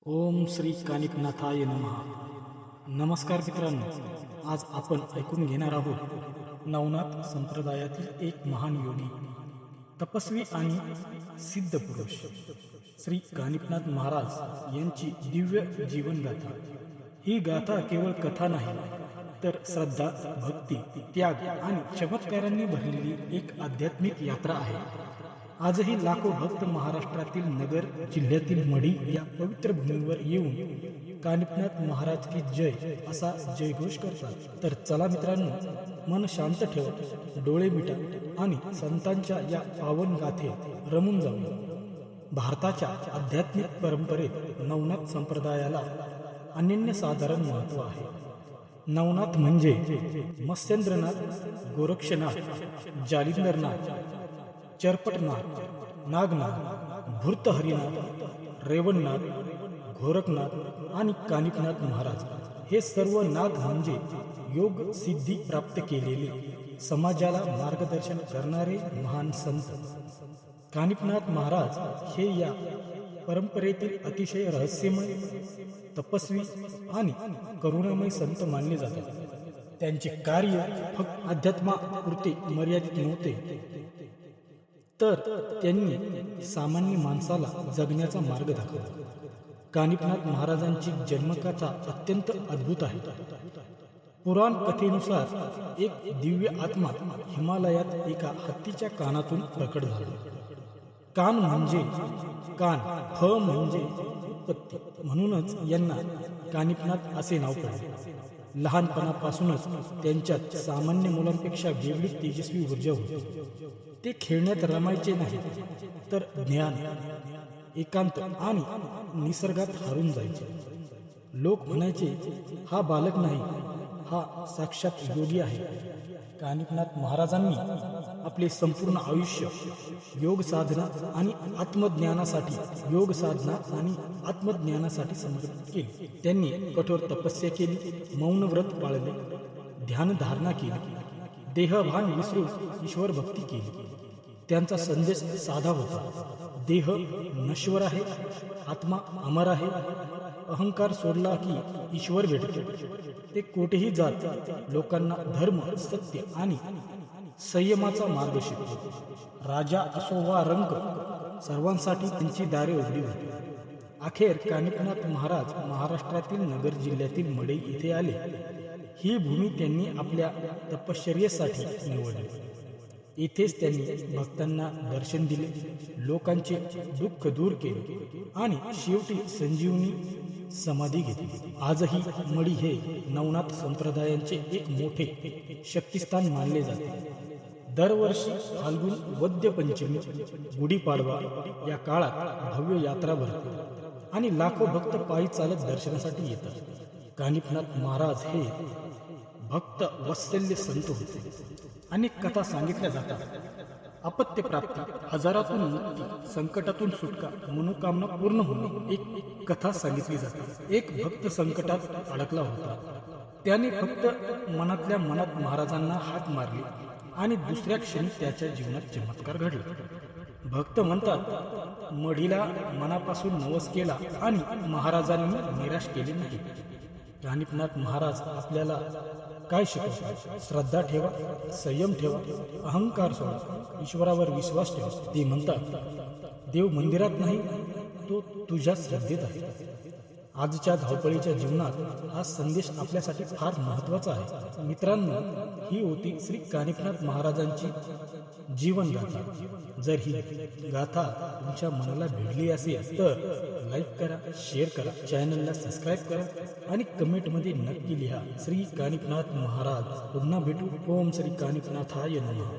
ओम श्री कानिपनाथाय नमः. नमस्कार मित्रांनो, आज आपण ऐकून घेणार आहोत नवनाथ संप्रदायातील एक महान योगी, तपस्वी आणि सिद्ध पुरुष श्री कानिपनाथ महाराज यांची दिव्य जीवन गाथा. ही गाथा केवळ कथा नाही, तर श्रद्धा, भक्ती, त्याग आणि चमत्कारांनी भरलेली एक आध्यात्मिक यात्रा आहे. आजही लाखो भक्त महाराष्ट्रातील नगर जिल्ह्यातील मढी या पवित्र भूमीवर येऊन कानिपनाथ महाराज की जय असा जयघोष करतात. तर चला मित्रांनो, मन शांत ठेवा, डोळे मिटा आणि संतांच्या या पावन गाथेत रमून जाऊया. भारताच्या आध्यात्मिक परंपरेत नवनाथ संप्रदायाला अनन्यसाधारण महत्त्व आहे. नवनाथ म्हणजे मत्स्येंद्रनाथ, गोरक्षनाथ, जालिंदरनाथ, चरपटनाथ, नागनाथ, भूर्तहरिनाथ, रेवणनाथ, गोरखनाथ आणि कानिपनाथ महाराज. हे सर्व नाथ म्हणजे योग सिद्धी प्राप्त केलेले, समाजाला मार्गदर्शन करणारे महान संत. कानिपनाथ महाराज हे या परंपरेतील अतिशय रहस्यमय, तपस्वी आणि करुणामय संत मानले जातात. त्यांचे कार्य फक्त अध्यात्मापुरते मर्यादित नव्हते, तर त्यांनी सामान्य माणसाला जगण्याचा मार्ग दाखवला. कानिपनाथ महाराजांची जन्मकथा अत्यंत अद्भुत आहे. पुराण कथेनुसार एक दिव्य आत्मा हिमालयात एका हत्तीच्या कानातून प्रकट झाला. कान म्हणजे कान, फ म्हणजे उत्पत्ती, म्हणूनच यांना कानिपनाथ असे नाव पडले. लहानपणापासूनच त्यांच्यात सामान्य मुलांपेक्षा वेगळी तेजस्वी ऊर्जा होती. ते खेळण्यात रमायचे नाही, तर ज्ञान, एकांत आणि निसर्गात हरून जायचे. लोक म्हणायचे, हा बालक नाही, हा साक्षात योगी आहे. कानिपनाथ महाराजांनी आपले संपूर्ण आयुष्य योग साधना आणि आत्मज्ञानासाठी समर्पित केले. त्यांनी कठोर तपस्या केली, मौन व्रत पाळले, ध्यान धारणा केली, देहभान विसरून ईश्वर भक्ती केली. त्यांचा संदेश साधा होता: देह नश्वर आहे, आत्मा अमर आहे. अहंकार सोडला की ईश्वर भेटतो. ते कोठेही जात लोकांना धर्म, सत्य आणि संयमाचा मार्ग शिकतो. राजा असो वा रंक, सर्वांसाठी त्यांची दारे उघडी होती. अखेर कानिपनाथ महाराज महाराष्ट्रातील नगर जिल्ह्यातील मढई येथे आले. ही भूमी त्यांनी आपल्या तपश्चर्येसाठी निवडली. येथेच त्यांनी भक्तांना दर्शन दिले, लोकांचे दुःख दूर केले आणि शेवटी संजीवनी समाधी घेतली. आजही मढी हे नवनाथ संप्रदायांचे एक मोठे शक्तिस्थान मानले जाते. दरवर्षी फाल्गुन वद्य पंचमी, गुढीपाडवा या काळात भव्य यात्रा भरते आणि लाखो भक्त पायी चालत दर्शनासाठी येतात. कानिपनाथ महाराज हे भक्त वत्सल्य संत होते. अनेक कथा सांगितल्या जातात. अपत्य प्राप्ती, आजारातून मुक्ती, संकटातून सुटका, मनोकामना पूर्ण होणे. एक कथा सांगितली जाते. एक भक्त संकटात अडकला होता. त्याने फक्त मनातल्या मनात महाराजांना हाक मारली आणि दुसऱ्या क्षणी त्याच्या जीवनात चमत्कार घडला. भक्त म्हणतात, मढीला मनापासून नवस केला आणि महाराजांनी निराश केले नाही. कानिपनाथ महाराज आपल्याला काय शिकवतात? श्रद्धा ठेवा, संयम ठेवा, अहंकार सोडा, ईश्वरावर विश्वास ठेवा. ते म्हणतात, देव मंदिरात नाही, तो तुझ्या श्रद्धेत आहे. आजच्या धावपळीच्या जीवनात हा संदेश आपल्यासाठी फार महत्वाचा आहे. मित्रांनो, ही होती श्री कानिपनाथ महाराजांची जीवन गाथा. जर ही गाथा तुमच्या मनाला भिडली असेल तर लाईक करा, शेअर करा, चॅनलला सबस्क्राईब करा आणि कमेंटमध्ये नक्की लिहा, श्री कानिपनाथ महाराज. पुन्हा भेटू. ओम श्री कानिपनाथाय नमः.